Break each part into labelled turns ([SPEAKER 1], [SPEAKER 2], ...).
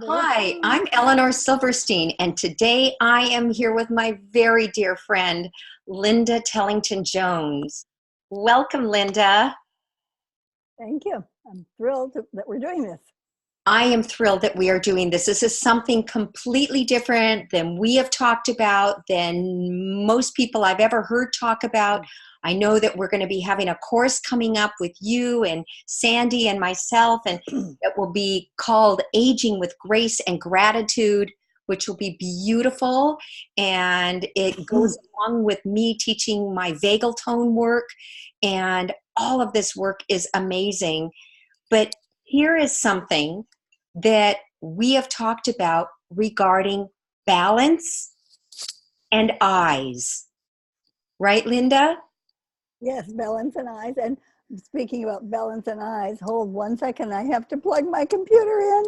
[SPEAKER 1] Hi, I'm Elinor Silverstein, and today I am here with my very dear friend, Linda Tellington-Jones. Welcome, Linda.
[SPEAKER 2] Thank you. I'm thrilled that we're doing this.
[SPEAKER 1] I am thrilled that we are doing this. This is something completely different than we have talked about, than most people I've ever heard talk about. I know that we're going to be having a course coming up with you and Sandy and myself, and it will be called Aging with Grace and Gratitude, which will be beautiful. And it goes along with me teaching my vagal tone work, and all of this work is amazing. But here is something that we have talked about regarding balance and eyes. Right, Linda?
[SPEAKER 2] Yes, balance and eyes. And speaking about balance and eyes, hold 1 second. I have to plug my computer in.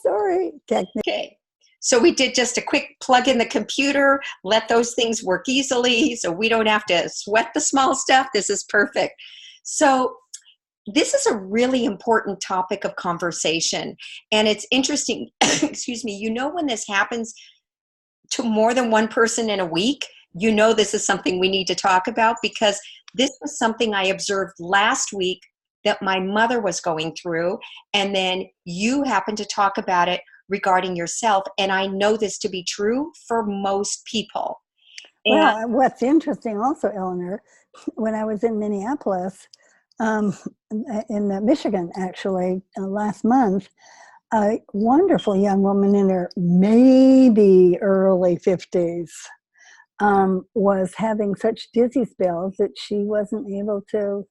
[SPEAKER 2] Sorry.
[SPEAKER 1] Okay. So we did just a quick plug in the computer, let those things work easily so we don't have to sweat the small stuff. This is perfect. So this is a really important topic of conversation. And it's interesting, excuse me, when this happens to more than one person in a week, this is something we need to talk about, because this was something I observed last week that my mother was going through. And then you happened to talk about it regarding yourself. And I know this to be true for most people. And
[SPEAKER 2] Well, what's interesting also, Eleanor, when I was in Minneapolis, um, in Michigan, actually, last month, a wonderful young woman in her maybe early 50s was having such dizzy spells that she wasn't able to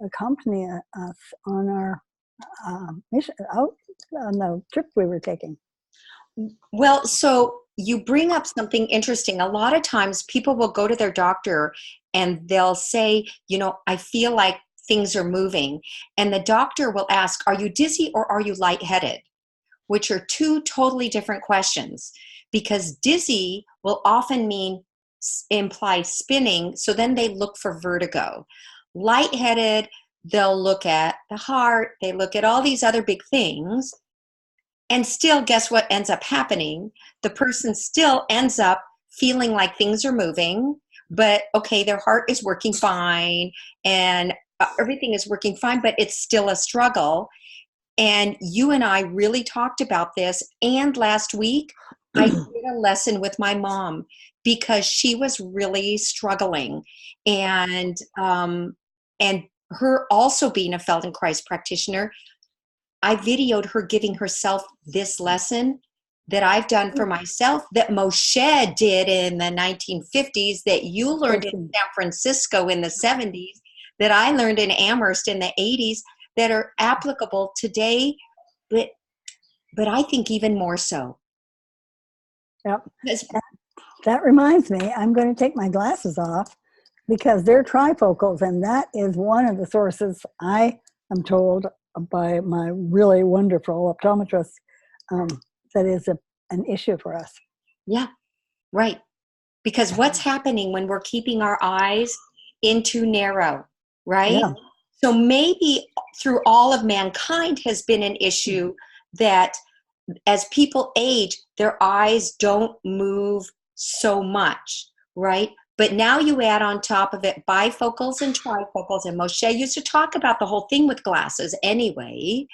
[SPEAKER 2] accompany us on our mission out on the trip we were taking.
[SPEAKER 1] well, so you bring up something interesting. A lot of times people will go to their doctor and they'll say, I feel like things are moving. And the doctor will ask, are you dizzy or are you lightheaded? Which are two totally different questions, because dizzy will often imply spinning. So then they look for vertigo. Lightheaded, they'll look at the heart, they look at all these other big things. And still, guess what ends up happening? The person still ends up feeling like things are moving, but okay, their heart is working fine and everything is working fine, but it's still a struggle. And you and I really talked about this. And last week, I did a lesson with my mom because she was really struggling. And her also being a Feldenkrais practitioner, I videoed her giving herself this lesson that I've done for myself, that Moshe did in the 1950s, that you learned in San Francisco in the 70s, that I learned in Amherst in the 80s, that are applicable today, but I think even more so.
[SPEAKER 2] Yep. That reminds me, I'm going to take my glasses off because they're trifocals, and that is one of the sources I am told by my really wonderful optometrist that is an issue for us.
[SPEAKER 1] Yeah, right. Because what's happening when we're keeping our eyes in too narrow, right?
[SPEAKER 2] Yeah.
[SPEAKER 1] So maybe through all of mankind has been an issue that as people age, their eyes don't move so much, right? But now you add on top of it bifocals and trifocals, and Moshe used to talk about the whole thing with glasses anyway,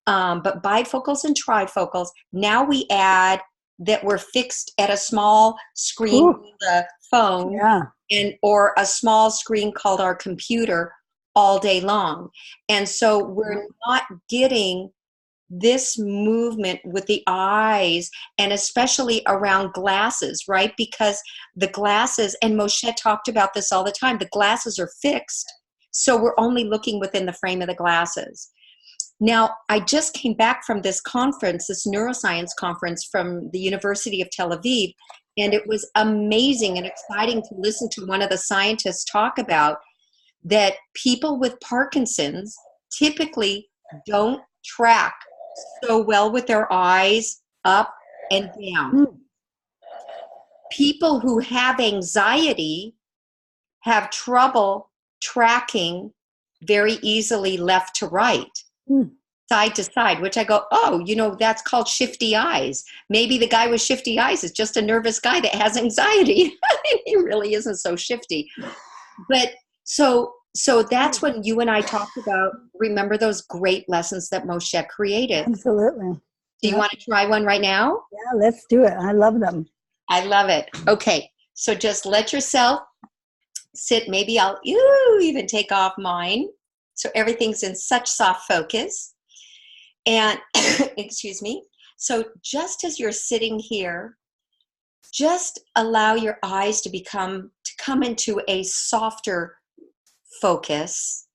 [SPEAKER 1] but bifocals and trifocals, now we add that we're fixed at a small screen, the phone,
[SPEAKER 2] Yeah.
[SPEAKER 1] or a small screen called our computer all day long. And so we're not getting this movement with the eyes, and especially around glasses, right? Because the glasses, and Moshe talked about this all the time, the glasses are fixed, so we're only looking within the frame of the glasses. Now, I just came back from this conference, this neuroscience conference from the University of Tel Aviv, and it was amazing and exciting to listen to one of the scientists talk about that people with Parkinson's typically don't track so well with their eyes up and down. People who have anxiety have trouble tracking very easily left to right. side to side, which I go, oh, you know, that's called shifty eyes. Maybe the guy with shifty eyes is just a nervous guy that has anxiety. He really isn't so shifty. But so that's when you and I talked about, remember those great lessons that Moshe created.
[SPEAKER 2] Absolutely.
[SPEAKER 1] Do you
[SPEAKER 2] Yep.
[SPEAKER 1] want to try one right now?
[SPEAKER 2] Yeah, let's do it. I love them.
[SPEAKER 1] I love it. Okay. So just let yourself sit. Maybe I'll even take off mine. So everything's in such soft focus. And excuse me. So just as you're sitting here, just allow your eyes to come into a softer focus.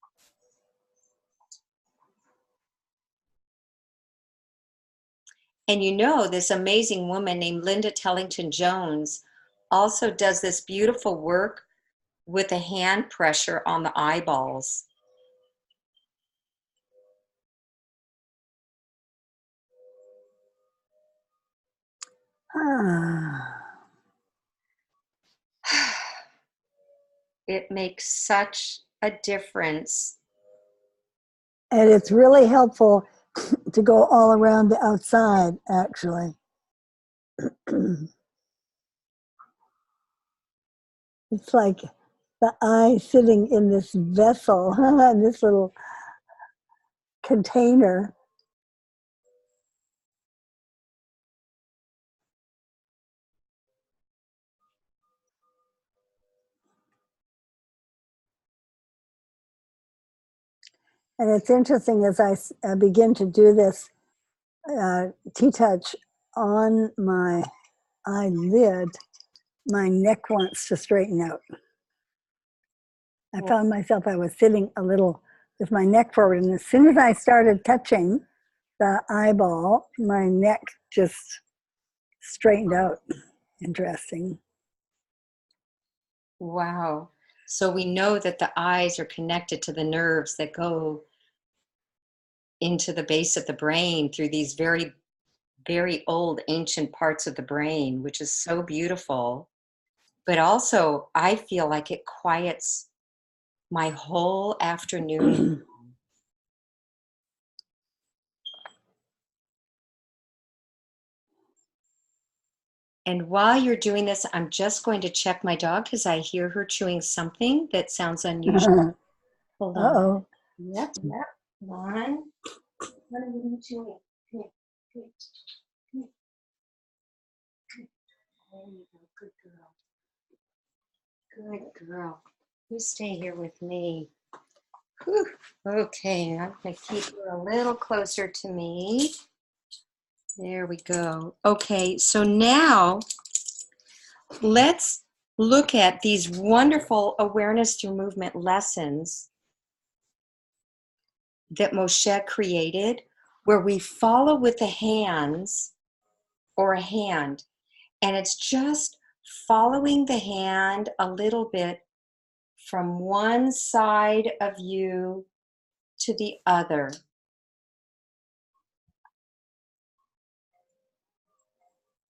[SPEAKER 1] And you know, this amazing woman named Linda Tellington-Jones also does this beautiful work with a hand pressure on the eyeballs.
[SPEAKER 2] Ah.
[SPEAKER 1] It makes such a difference.
[SPEAKER 2] And it's really helpful to go all around the outside, actually. It's like the eye sitting in this vessel, in this little container. And it's interesting as I begin to do this T-touch on my eyelid, my neck wants to straighten out. I found myself, I was sitting a little with my neck forward, and as soon as I started touching the eyeball, my neck just straightened out. Interesting.
[SPEAKER 1] Wow. So we know that the eyes are connected to the nerves that go into the base of the brain through these very, very old ancient parts of the brain, which is so beautiful. But also, I feel like it quiets my whole afternoon. And while you're doing this, I'm just going to check my dog because I hear her chewing something that sounds unusual. Hold on.
[SPEAKER 2] Uh-oh.
[SPEAKER 1] Yep, yep. Come on. What are you chewing? Come here. Come here. There you go. Good girl. Good girl. You stay here with me. Whew. Okay, I'm going to keep her a little closer to me. There we go. Okay, so now let's look at these wonderful awareness through movement lessons that Moshe created, where we follow with the hands or a hand. And it's just following the hand a little bit from one side of you to the other.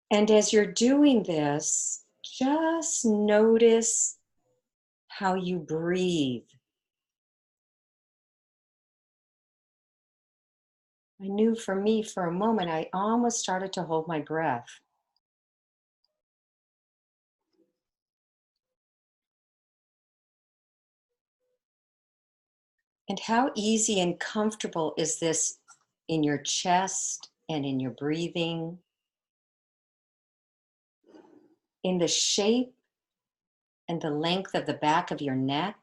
[SPEAKER 1] And as you're doing this, just notice how you breathe. I knew for me, for a moment, I almost started to hold my breath. And how easy and comfortable is this in your chest and in your breathing, in the shape and the length of the back of your neck?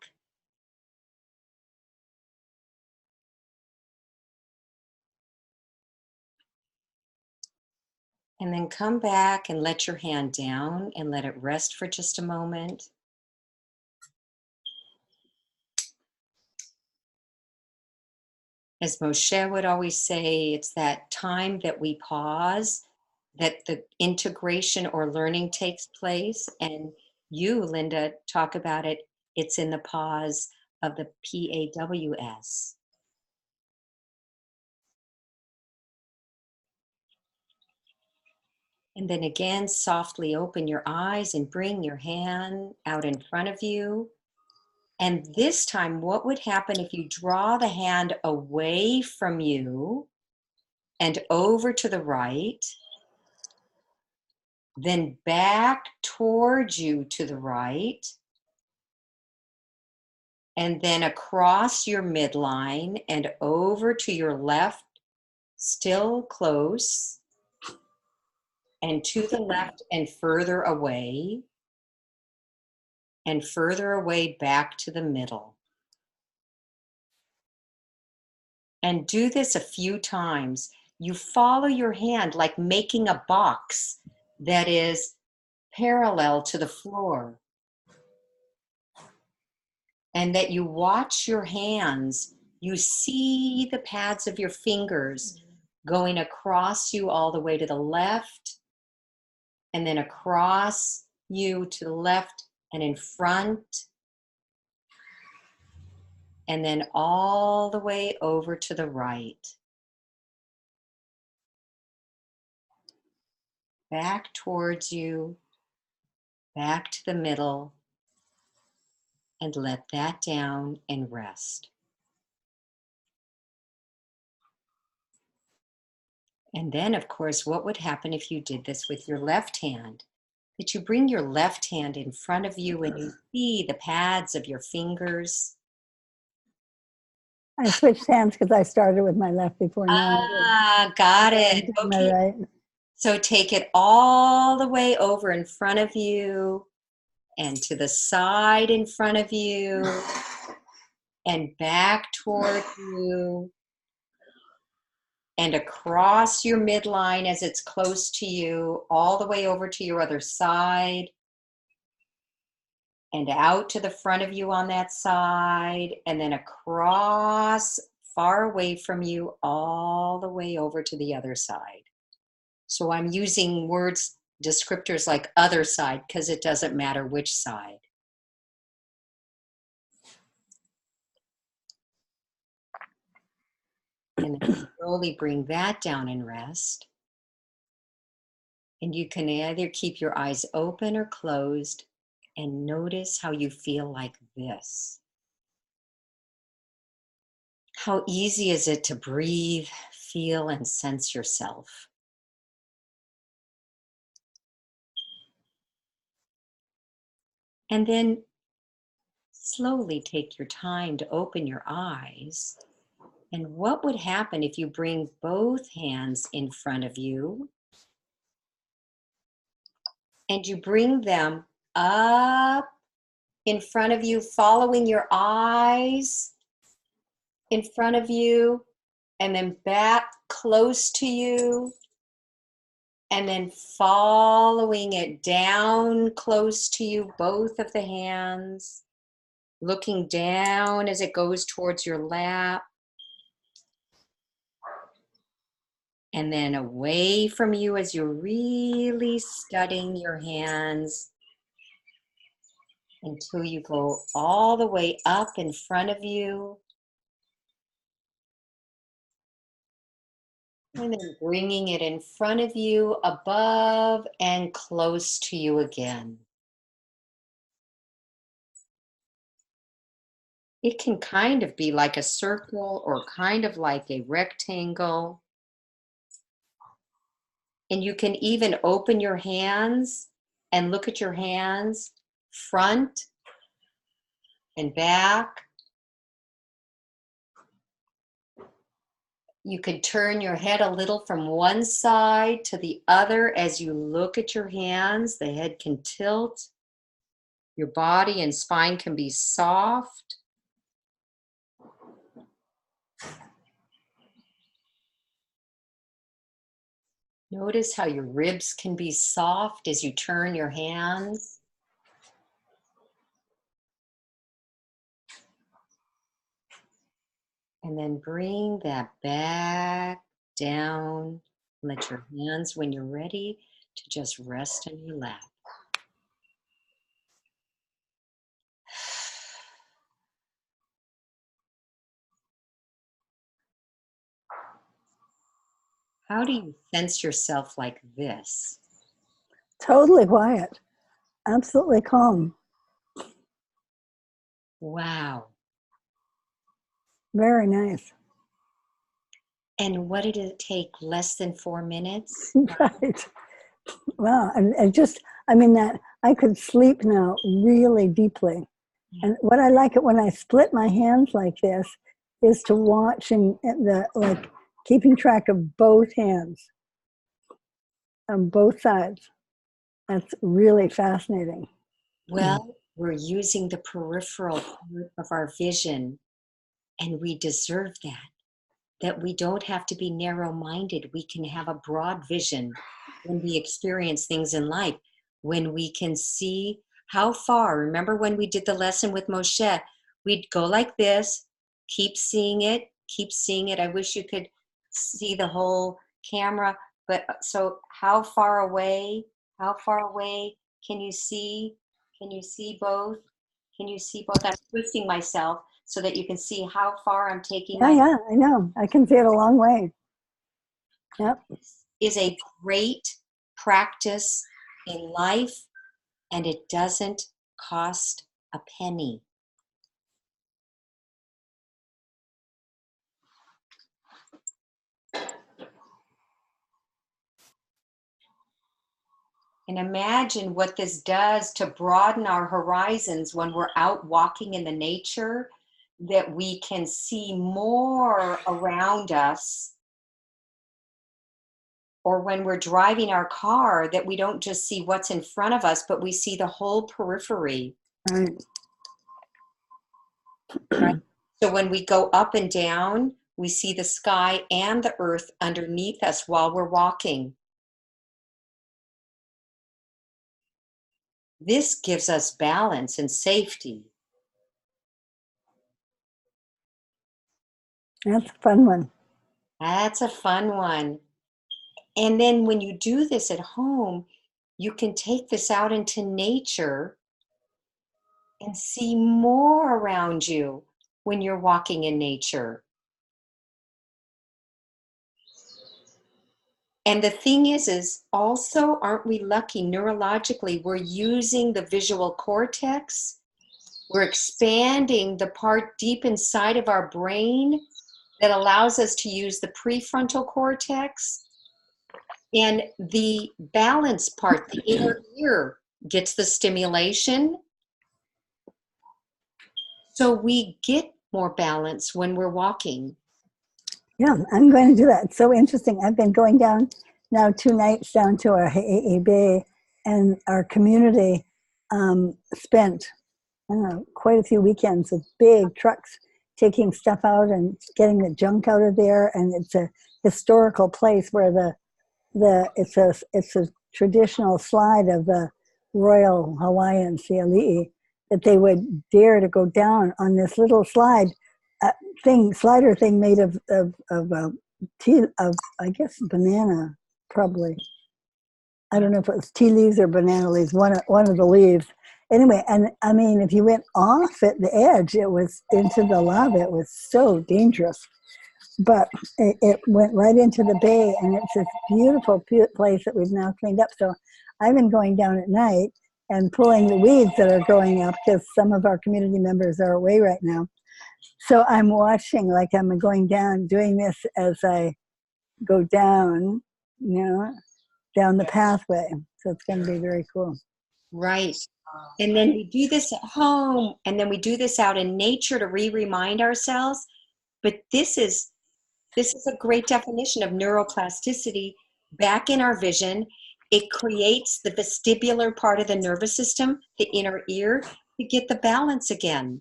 [SPEAKER 1] And then come back and let your hand down and let it rest for just a moment. As Moshe would always say, it's that time that we pause, that the integration or learning takes place. And you, Linda, talk about it. It's in the pause of the PAWS. And then again, softly open your eyes and bring your hand out in front of you. And this time, what would happen if you draw the hand away from you and over to the right, then back towards you to the right, and then across your midline and over to your left, still close, and to the left and further away back to the middle. And do this a few times. You follow your hand like making a box that is parallel to the floor. And that you watch your hands. You see the pads of your fingers going across you all the way to the left, and then across you to the left and in front, and then all the way over to the right. Back towards you, back to the middle, and let that down and rest. And then, of course, what would happen if you did this with your left hand? That you bring your left hand in front of you and you see the pads of your fingers.
[SPEAKER 2] I switched hands because I started with my left before now.
[SPEAKER 1] Got it.
[SPEAKER 2] My
[SPEAKER 1] Okay.
[SPEAKER 2] right.
[SPEAKER 1] So take it all the way over in front of you and to the side in front of you and back toward you and across your midline as it's close to you, all the way over to your other side and out to the front of you on that side, and then across far away from you all the way over to the other side. So I'm using words, descriptors like other side, because it doesn't matter which side. And then slowly bring that down and rest. And you can either keep your eyes open or closed and notice how you feel like this. How easy is it to breathe, feel, and sense yourself? And then slowly take your time to open your eyes. And what would happen if you bring both hands in front of you and you bring them up in front of you, following your eyes in front of you, and then back close to you, and then following it down close to you, both of the hands, looking down as it goes towards your lap, and then away from you as you're really studying your hands until you go all the way up in front of you. And then bringing it in front of you, above and close to you again. It can kind of be like a circle or kind of like a rectangle. And you can even open your hands and look at your hands front and back. You could turn your head a little from one side to the other as you look at your hands. The head can tilt. Your body and spine can be soft. Notice how your ribs can be soft as you turn your hands. And then bring that back down. Let your hands, when you're ready, to just rest in your lap. How do you sense yourself like this?
[SPEAKER 2] Totally quiet. Absolutely calm.
[SPEAKER 1] Wow.
[SPEAKER 2] Very nice.
[SPEAKER 1] And what did it take? Less than 4 minutes?
[SPEAKER 2] Right. Wow. And just, I mean, that I could sleep now really deeply.
[SPEAKER 1] Yeah.
[SPEAKER 2] And what I like it when I split my hands like this is to watch and like keeping track of both hands on both sides. That's really fascinating.
[SPEAKER 1] Well, we're using the peripheral part of our vision, and we deserve that. That we don't have to be narrow-minded. We can have a broad vision when we experience things in life, when we can see how far. Remember when we did the lesson with Moshe, we'd go like this, keep seeing it, keep seeing it. I wish you could see the whole camera, but so how far away can you see? Can you see both? Can you see both? I'm twisting myself so that you can see how far I'm taking
[SPEAKER 2] Yeah,
[SPEAKER 1] my.
[SPEAKER 2] yeah, I know. I can see it a long way. Yep.
[SPEAKER 1] Is a great practice in life, and it doesn't cost a penny. And imagine what this does to broaden our horizons when we're out walking in the nature, that we can see more around us, or when we're driving our car, that we don't just see what's in front of us, but we see the whole periphery.
[SPEAKER 2] Right.
[SPEAKER 1] Right? So when we go up and down, we see the sky and the earth underneath us while we're walking. This gives us balance and safety.
[SPEAKER 2] That's a fun one.
[SPEAKER 1] That's a fun one. And then when you do this at home, you can take this out into nature and see more around you when you're walking in nature. And the thing is also, aren't we lucky neurologically? We're using the visual cortex. We're expanding the part deep inside of our brain that allows us to use the prefrontal cortex. And the balance part, the inner ear, gets the stimulation. So we get more balance when we're walking.
[SPEAKER 2] Yeah, I'm going to do that. It's so interesting. I've been going down now 2 nights down to our Bay, and our community spent, I don't know, quite a few weekends with big trucks taking stuff out and getting the junk out of there. And it's a historical place where it's a traditional slide of the Royal Hawaiian Sea that they would dare to go down on this little slider thing made of tea, of I guess banana, probably. I don't know if it was tea leaves or banana leaves, one of the leaves. Anyway, and I mean, if you went off at the edge, it was into the lava. It was so dangerous. But it went right into the bay, and it's this beautiful place that we've now cleaned up. So I've been going down at night and pulling the weeds that are growing up because some of our community members are away right now. So I'm watching, like I'm going down, doing this as I go down, down the pathway. So it's going to be very cool.
[SPEAKER 1] Right. And then we do this at home, and then we do this out in nature to remind ourselves. But this is a great definition of neuroplasticity back in our vision. It creates the vestibular part of the nervous system, the inner ear, to get the balance again.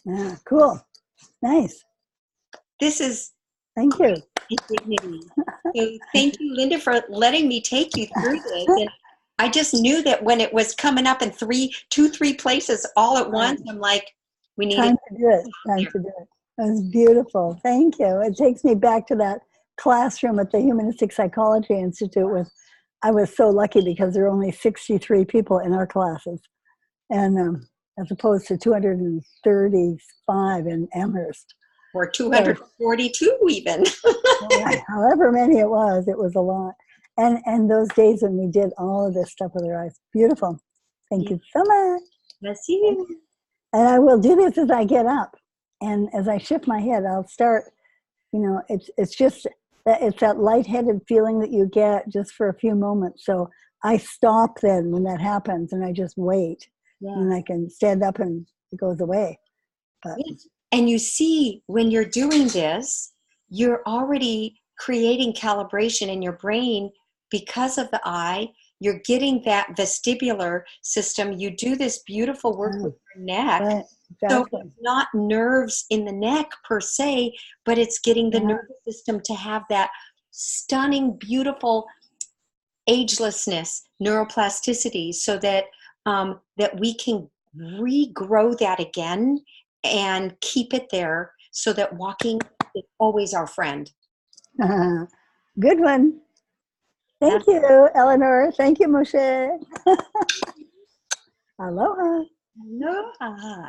[SPEAKER 2] Yeah, cool. Nice.
[SPEAKER 1] This is
[SPEAKER 2] Thank you.
[SPEAKER 1] dignity. So thank you, Linda, for letting me take you through this. And I just knew that when it was coming up in three places all at once, I'm like, we need
[SPEAKER 2] Time to do it. Time to do it. It was beautiful. Thank you. It takes me back to that classroom at the Humanistic Psychology Institute I was so lucky because there were only 63 people in our classes, and as opposed to 235 in Amherst.
[SPEAKER 1] Or 242 even.
[SPEAKER 2] However many it was a lot. And those days when we did all of this stuff with our eyes. Beautiful. Thank you so much.
[SPEAKER 1] Bless you.
[SPEAKER 2] And I will do this as I get up. And as I shift my head, I'll start, it's just that it's that lightheaded feeling that you get just for a few moments. So I stop then when that happens and I just wait.
[SPEAKER 1] Yeah.
[SPEAKER 2] And I can stand up and it goes away. But
[SPEAKER 1] Yes. And you see, when you're doing this, you're already creating calibration in your brain because of the eye. You're getting that vestibular system. You do this beautiful work with your neck.
[SPEAKER 2] right,
[SPEAKER 1] So
[SPEAKER 2] exactly.
[SPEAKER 1] it's not nerves in the neck per se, but it's getting the
[SPEAKER 2] Yeah.
[SPEAKER 1] nervous system to have that stunning, beautiful agelessness, neuroplasticity, so that that we can regrow that again and keep it there, so that walking is always our friend.
[SPEAKER 2] Good one. Thank
[SPEAKER 1] That's
[SPEAKER 2] you, Eleanor. Thank you, Moshe. Aloha.
[SPEAKER 1] aloha.